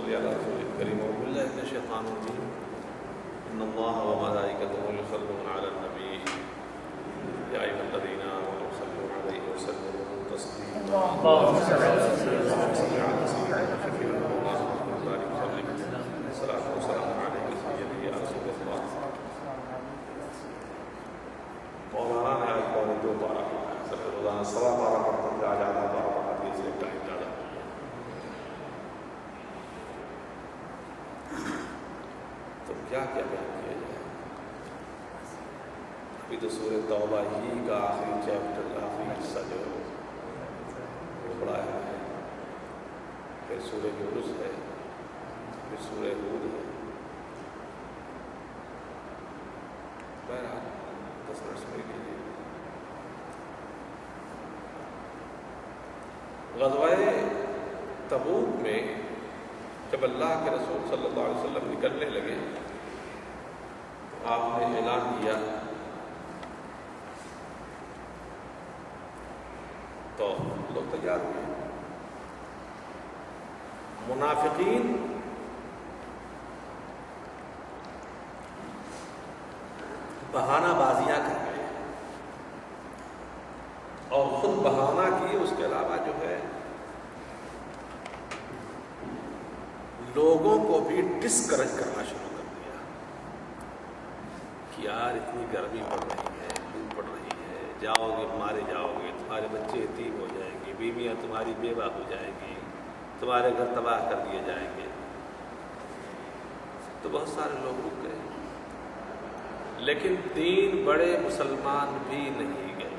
صل على رسولك الكريم أعوذ بالله من الشيطان الرجيم إن الله وملائكته يصلون على النبي يا أيها الذين آمنوا صلوا عليه وسلموا تسليما اللهم صل على سيدنا شفيع الله وبارك وسلم الصلاة والسلام عليك سيدي يا رسول الله مولانا أكبر دو بارك صلى الله عليه وسلم ورحمة الله على بارك حديث الله تعالى. تو کیا بیان کیا جائے؟ ابھی تو سورہ توبہ ہی کا آخری چیپٹر آخری حصہ جو ہے وہ بڑا ہے، پھر سورہ یونس ہے، پھر سورہ ہود ہے. بہرحال 10 منٹ سمجھ لیجیے. غزوہ تبوک میں جب اللہ کے رسول صلی اللہ علیہ وسلم نکلنے لگے تو آپ نے اعلان کیا تو لوگ تیار ہوئے. منافقین بہانہ بازیاں کر رہے ہیں اور خود بہانہ کی، اس کے علاوہ جو ہے لوگوں کو بھی ڈسکریج کرنا شروع کر دیا کہ یار اتنی گرمی پڑ رہی ہے، لو پڑ رہی ہے، جاؤ گے مارے جاؤ گے، تمہارے بچے یتیم ہو جائیں گے، بیویاں تمہاری بیوہ ہو جائیں گی، تمہارے گھر تباہ کر دیے جائیں گے. تو بہت سارے لوگ رک گئے، لیکن 3 بڑے مسلمان بھی نہیں گئے.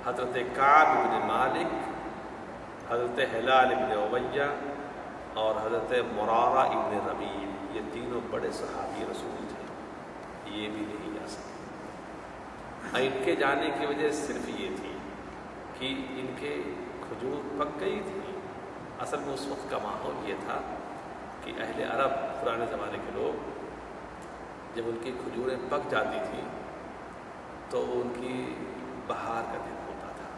حضرت کعب بن مالک، حضرت ہلال ابن امیہ اور حضرت مرارہ ابن ربیع، یہ تینوں بڑے صحابی رسول تھے، یہ بھی نہیں جا سکتے. ان کے جانے کی وجہ صرف یہ تھی کہ ان کے کھجور پک گئی تھی. اصل میں اس وقت کا ماحول یہ تھا کہ اہل عرب، پرانے زمانے کے لوگ، جب ان کی کھجوریں پک جاتی تھیں تو ان کی بہار کا دن ہوتا تھا،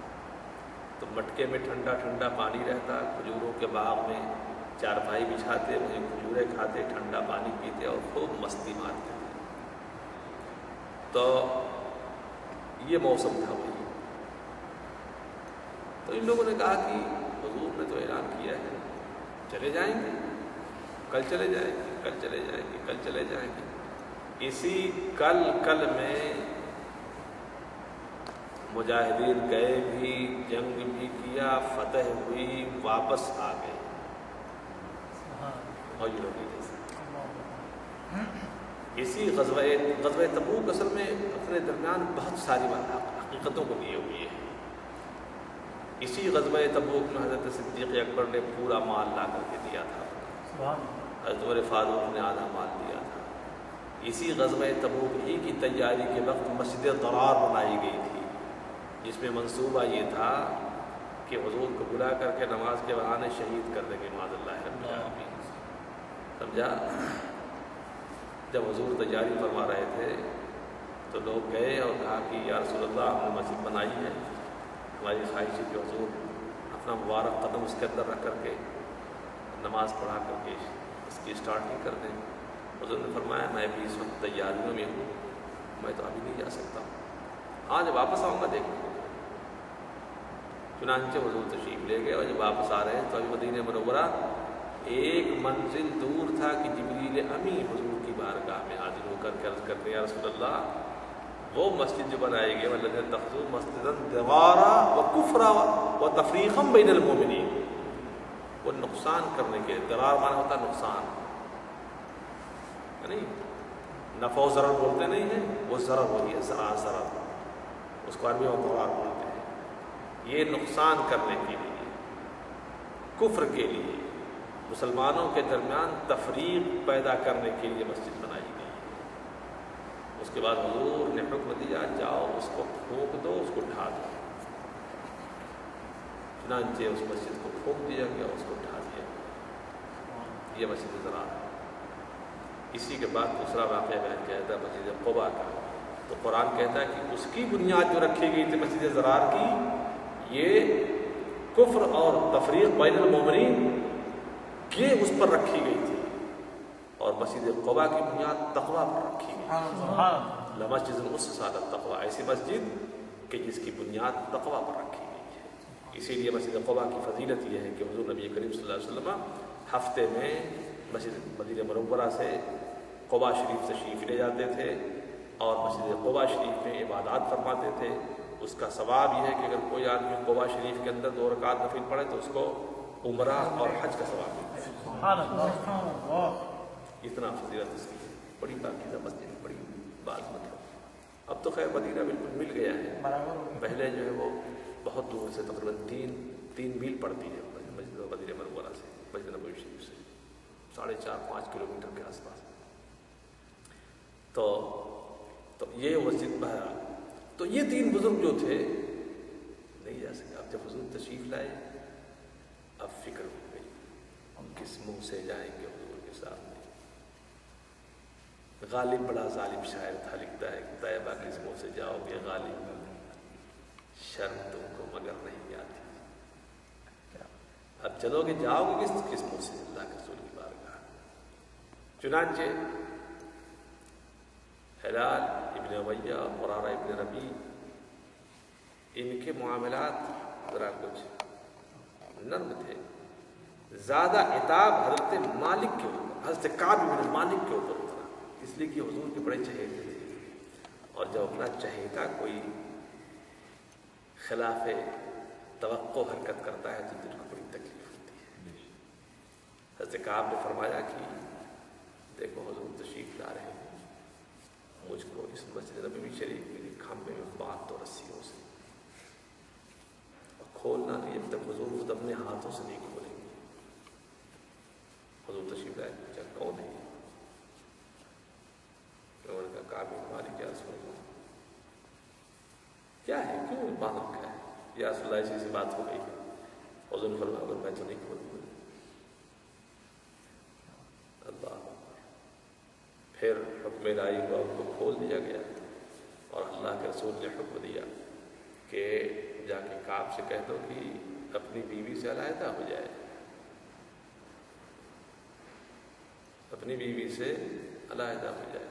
تو مٹکے میں ٹھنڈا ٹھنڈا پانی رہتا، کھجوروں کے باغ میں چارپائی بچھاتے، وہیں کھجوریں کھاتے، ٹھنڈا پانی پیتے اور خوب مستی مارتے تھے. تو یہ موسم تھا وہی. تو ان لوگوں نے کہا کہ حضور نے تو اعلان کیا ہے چلے جائیں گے، کل چلے جائیں گے، کل چلے جائیں گے، کل چلے جائیں گے. اسی کل میں مجاہدین گئے بھی، جنگ بھی کیا، فتح ہوئی، واپس آ گئے. اور یہ لوگ اسی غزوہ تبوک اصل میں اپنے درمیان بہت ساری حقیقتوں کو لیے ہوئی ہے. اسی غزوہ تبوک میں حضرت صدیق اکبر نے پورا مال لا کر کے دیا تھا، حضرت عمر فاروق نے آدھا مال دیا تھا. اسی غزوہ تبوک ہی کی تیاری کے وقت مسجد ضرار بنائی گئی تھی، جس میں منصوبہ یہ تھا کہ حضور کو بلا کر کے نماز کے بہانے شہید کر دیں گے معاذ اللہ رب العالمین. سمجھا؟ جب حضور تیاری فرما رہے تھے تو لوگ گئے اور کہا کہ یا رسول اللہ، ہم نے مسجد بنائی ہے، ہماری خواہش ہے کہ حضور اپنا مبارک قدم اس کے اندر رکھ کر کے نماز پڑھا کر کے اس کی اسٹارٹنگ کر دیں. حضور نے فرمایا میں بھی اس وقت تیاریوں میں ہوں، میں تو ابھی نہیں جا سکتا ہوں، ہاں جب واپس آؤں گا دیکھوں گا. چنانچہ حضور تشریف لے گئے اور جب واپس آ رہے ہیں تو ابھی مدینہ منورہ ایک منزل دور تھا کہ جبریل امی حضور کی بارگاہ میں حاضر ہو کر کے عرض کرتے ہیں یا رسول اللہ، وہ مسجد جو بنائی گئی والذین اتخذوا مسجدا ضرارا وکفرا وتفریقا بین المؤمنین، وہ نقصان کرنے کے، ضرار معنی ہوتا نقصان، یعنی نفع و ضرر بولتے نہیں ہیں، وہ ضرر وہی ہے، ضرر اس کو عربی میں ضرار بولتے ہیں. یہ نقصان کرنے کے لیے، کفر کے لیے، مسلمانوں کے درمیان تفریق پیدا کرنے کے لیے مسجد بنائی گئی. اس کے بعد حضور نے حکم دیا جاؤ اس کو پھونک دو، اس کو ڈھا دو. چنانچہ اس مسجد کو پھونک دیا گیا، اس کو ڈھا دیا. یہ مسجد ضرار ہے. اسی کے بعد دوسرا واقعہ بیان کیا جاتا ہے مسجد قباء کا. تو قرآن کہتا ہے کہ اس کی بنیاد جو رکھی گئی تھی مسجد ضرار کی، یہ کفر اور تفریق بین المؤمنین یہ اس پر رکھی گئی تھی، اور مسجد قباء کی بنیاد تقویٰ پر رکھی گئی۔ لمسجد اسست علی التقویٰ، ایسی مسجد کہ جس کی بنیاد تقویٰ پر رکھی گئی ہے۔ اسی لیے مسجد قباء کی فضیلت یہ ہے کہ حضور نبی کریم صلی اللہ علیہ وسلم ہفتے میں مسجد مدینہ منورہ سے قباء شریف تشریف لے جاتے تھے اور مسجد قباء شریف میں عبادات فرماتے تھے۔ اس کا ثواب یہ ہے کہ اگر کوئی آدمی قباء شریف کے اندر 2 رکعت نفل پڑھے تو اس کو عمرہ اور حج کا ثواب ملتا ہے۔ اتنا فضیلت اس کی ہے، بڑی پاکیزہ مسجد، بڑی بات مطلب۔ اب تو خیر مدینہ بالکل مل گیا ہے، پہلے جو ہے وہ بہت دور سے تقریباً 3 میل پڑتی ہے مسجد مدینہ منورہ سے، مسجد نبوی شریف سے 4.5-5 کلومیٹر کے آس پاس۔ تو یہ مسجد بہرحال، تو یہ 3 بزرگ جو تھے نہیں جا سکے۔ اب جب حضور تشریف لائے اب فکر ہو گئی ہم کس منہ سے جائیں گے حضور کے سامنے۔ غالب بڑا ظالم شاعر تھا، لکھتا ہے کہ طیبہ کس منہ سے جاؤ گے غالب، شرم تم کو مگر نہیں آتی۔ اب چلو گے جاؤ گے کس منہ سے اللہ کے رسول کی بارگاہ۔ چنانچہ ہلال ابن امیہ اور مرارہ ابن ربیع، ان کے معاملات ذرا کچھ نرم تھے۔ زیادہ عتاب حضرت مالک کے اوپر، حضرت کعب بن مالک کے اوپر اترا، اس لیے کہ حضور کے بڑے چہیتے تھے، اور جب اپنا چہیتا کوئی خلاف توقع حرکت کرتا ہے تو دل کو بڑی تکلیف ہوتی ہے۔ حضرت کعب نے فرمایا کہ دیکھو حضور تشریف لا رہے ہیں، مجھ کو اس مسجد نبوی شریف کے کھمبے میں باندھ دو رسیوں سے، اور کھولنا نہیں جب تک حضور خود اپنے ہاتھوں سے نہیں کھولیں گے۔ حضور تشریف لائے، پوچھا کون ہے یہ؟ انہوں نے کہا کعب بن مالک یا رسول اللہ۔ کیا ہے، کیوں باندھ رکھا ہے؟ یا رسول اللہ اسی سے بات ہو گئی ہے۔ حضور نے فرمایا اگر میں تو نہیں کھولوں گا۔ اللہ پھر حکم الہی ہوا، ان کو کھول دیا گیا، اور اللہ کے رسول نے حکم دیا کہ جا کے کعب سے کہہ دو کہ اپنی بیوی سے علیحدہ ہو جائے، اپنی بیوی سے علیحدہ ہو جائے۔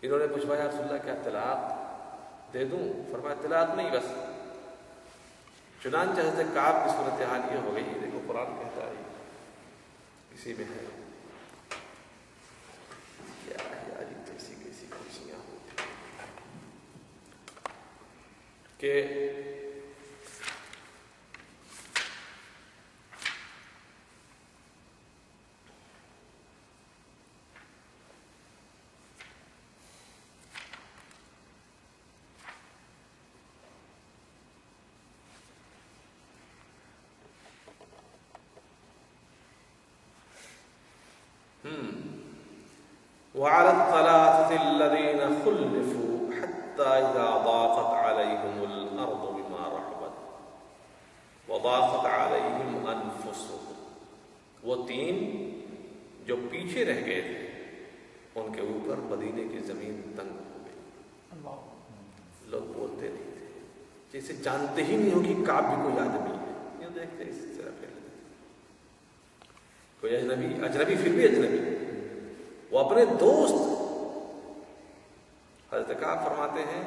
انہوں نے پوچھا یا رسول اللہ کیا طلاق دے دوں؟ فرمایا طلاق نہیں بس۔ چنانچہ حضرت کعب کی صورتحال یہ ہو گئی، دیکھو قرآن کہتا ہے کسی میں ہے کہ وعلى الثلاثة الذين خلفوا حتى إذا ضاقت عليهم الأرض بما رحبت وضاقت عليهم أنفسهم، وہ 3 جو پیچھے رہ گئے تھے ان کے اوپر مدینے کی زمین تنگ ہو گئی۔ لوگ بولتے نہیں تھے، جیسے جانتے ہی نہیں ہوگی کعب بھی کوئی آدمی ہے، یوں دیکھتے اس طرح پھر کوئی اجنبی پھر بھی اجنبی، وہ اپنے دوست۔ حضرت کعب فرماتے ہیں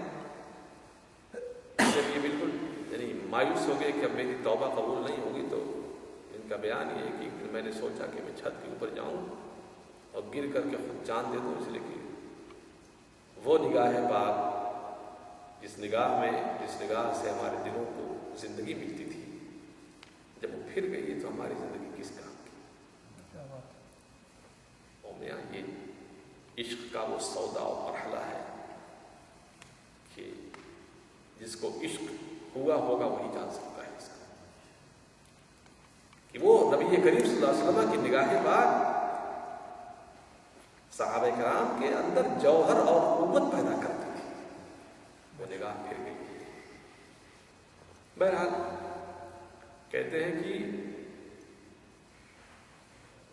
جب یہ بالکل یعنی مایوس ہو گئے کہ اب میری توبہ قبول نہیں ہوگی، تو ان کا بیان یہ ہے کہ میں نے سوچا کہ میں چھت کے اوپر جاؤں اور گر کر کے خود جان دے دوں، اس لیے کہ وہ نگاہ پاک جس نگاہ سے ہمارے دلوں کو زندگی ملتی تھی، جب وہ پھر گئی تو ہماری زندگی کس کام کی؟ یہ عشق کا وہ سودا و مرحلہ ہے کہ جس کو عشق ہوا ہوگا وہی جان سکتا ہے اس کا، کہ وہ نبی کریم صلی اللہ علیہ وسلم کی نگاہ پاک صحابہ کرام کے اندر جوہر اور قوت پیدا کرتی تھی، وہ نگاہ پھر گئی۔ بہرحال کہتے ہیں کہ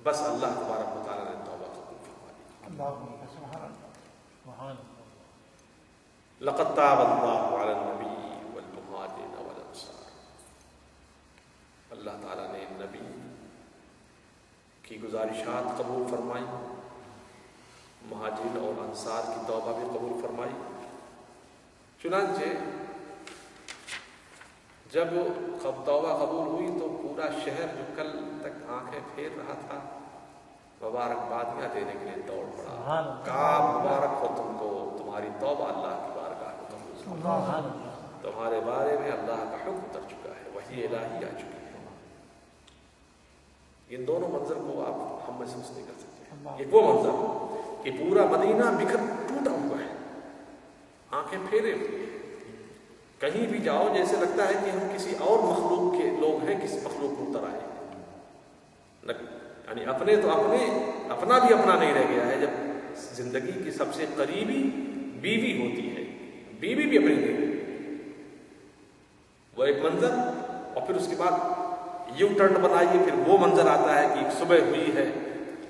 بس اللہ تبارک و تعالیٰ نے توبہ قبول فرما لی۔ لقد تاب اللہ علی النبی والمہاجرین والانصار، اللہ تعالیٰ نے نبی کی گزارشات قبول فرمائی، مہاجرین اور انصار کی توبہ بھی قبول فرمائی۔ چنانچہ جب توبہ قبول ہوئی تو پورا شہر جو کل تک آنکھیں پھیر رہا تھا مبارکبادیاں دینے کے لیے دوڑ پڑا۔ کعب مبارک ہو تم کو، تمہاری توبہ اللہ کی بارگاہ میں قبول ہے، تمہارے بارے میں اللہ کا حکم اتر چکا ہے، وحی الہی آ چکی ہے۔ ان دونوں منظر کو آپ ہم محسوس نہیں کر سکتے۔ یہ وہ منظر کہ پورا مدینہ بکھر ٹوٹا ہوا ہے، آنکھیں پھیرے ہوئے، کہیں بھی جاؤ جیسے لگتا ہے کہ ہم کسی اور مخلوق کے لوگ ہیں، کسی مخلوق کو اتر آئے ہیں۔ یعنی اپنے تو اپنا بھی اپنا نہیں رہ گیا ہے۔ جب زندگی کی سب سے قریبی بیوی ہوتی ہے، بیوی بھی اپنی نہیں، وہ ایک منظر، اور پھر اس کے بعد یو ٹرن بنائیے، پھر وہ منظر آتا ہے کہ صبح ہوئی ہے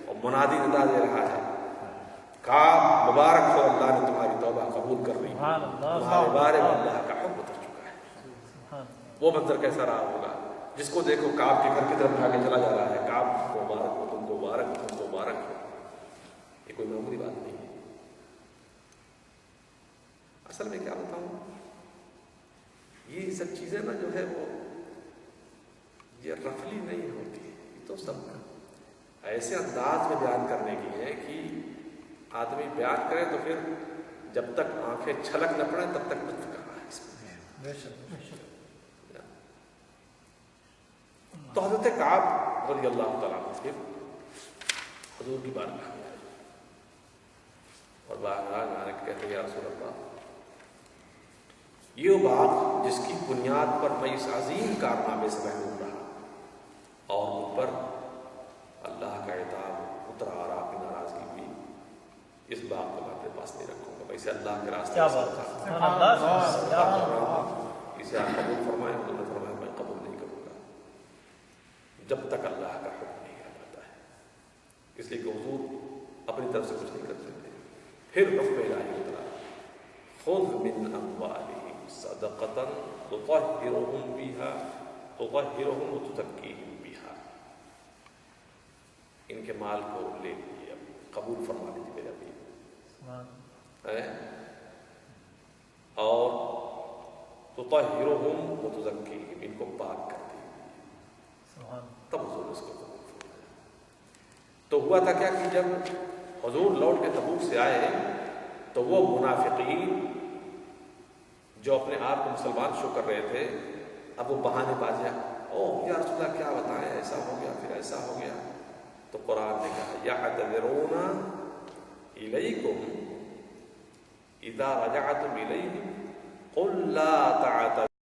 اور منادی ندا دے رہا ہے، کعب مبارک ہو، اللہ نے تمہاری توبہ قبول کر لی، تمہارے بارے میں اللہ کا حکم اتر چکا ہے۔ وہ منظر کیسا رہا ہوگا؟ جس کو دیکھو کعب کے گھر کی طرف بھاگے چلا جا رہا ہے، کعب کو مبارک ہو، تم کو مبارک ہو، تم کو مبارک ہو۔ یہ کوئی معمولی بات نہیں ہے۔ اصل میں کیا بتاؤں، یہ سب چیزیں نا جو ہے وہ یہ رفلی نہیں ہوتی، یہ تو سب ایسے انداز میں بیان کرنے کی ہے کہ آدمی بیان کرے تو پھر جب تک آنکھیں چھلک نہ پڑے تب تک لطف کر رہا ہے اس میں۔ تو حضرت کعب رضی اللہ تعالیٰ عنہ پھر حضور کی بارگاہ میں آئے اور بارگاہ میں آنے کے کہتے ہیں، یا رسول اللہ، یہ باغ جس کی بنیاد پر میں اس عظیم کارنامے سے محروم رہا اور ان پر اللہ کا عتاب اترا اور آپ کی ناراضگی ہوئی، اس باغ کو میں اپنے پاس نہیں رکھوں گا، میں اسے اللہ کے راستے اسے آپ قبول فرمائیں۔ انہوں نے فرمایا میں قبول نہیں کروں گا جب تک اللہ کا حکم نہیں آ جاتا ہے، اس لیے کہ حضور اپنی طرف سے کچھ نہیں کر سکتے۔ پھر حکم الہی اترا، خذ من اموالہم صدقۃ تطہرہم وتزکیہم بہا، ان کے مال کو لے لیجیے، اب قبول فرما لیجیے میرے ابھی، اور تطہرہم وتزکیہم، ان کو پاک کر دیجیے۔ تب حضور اس کو قبول فرمایا۔ تو ہوا تھا کیا کہ جب حضور لوٹ کے تبوک سے آئے تو وہ منافقین جو اپنے آپ کو مسلمان شو کر رہے تھے، اب وہ بہانے بازیاں، اوہ یا رسول اللہ کیا بتائیں، ایسا ہو گیا پھر ایسا ہو گیا۔ تو قرآن نے کہا یعتذرون الیکم اذا رجعتم الیہم قل لا تعتذروا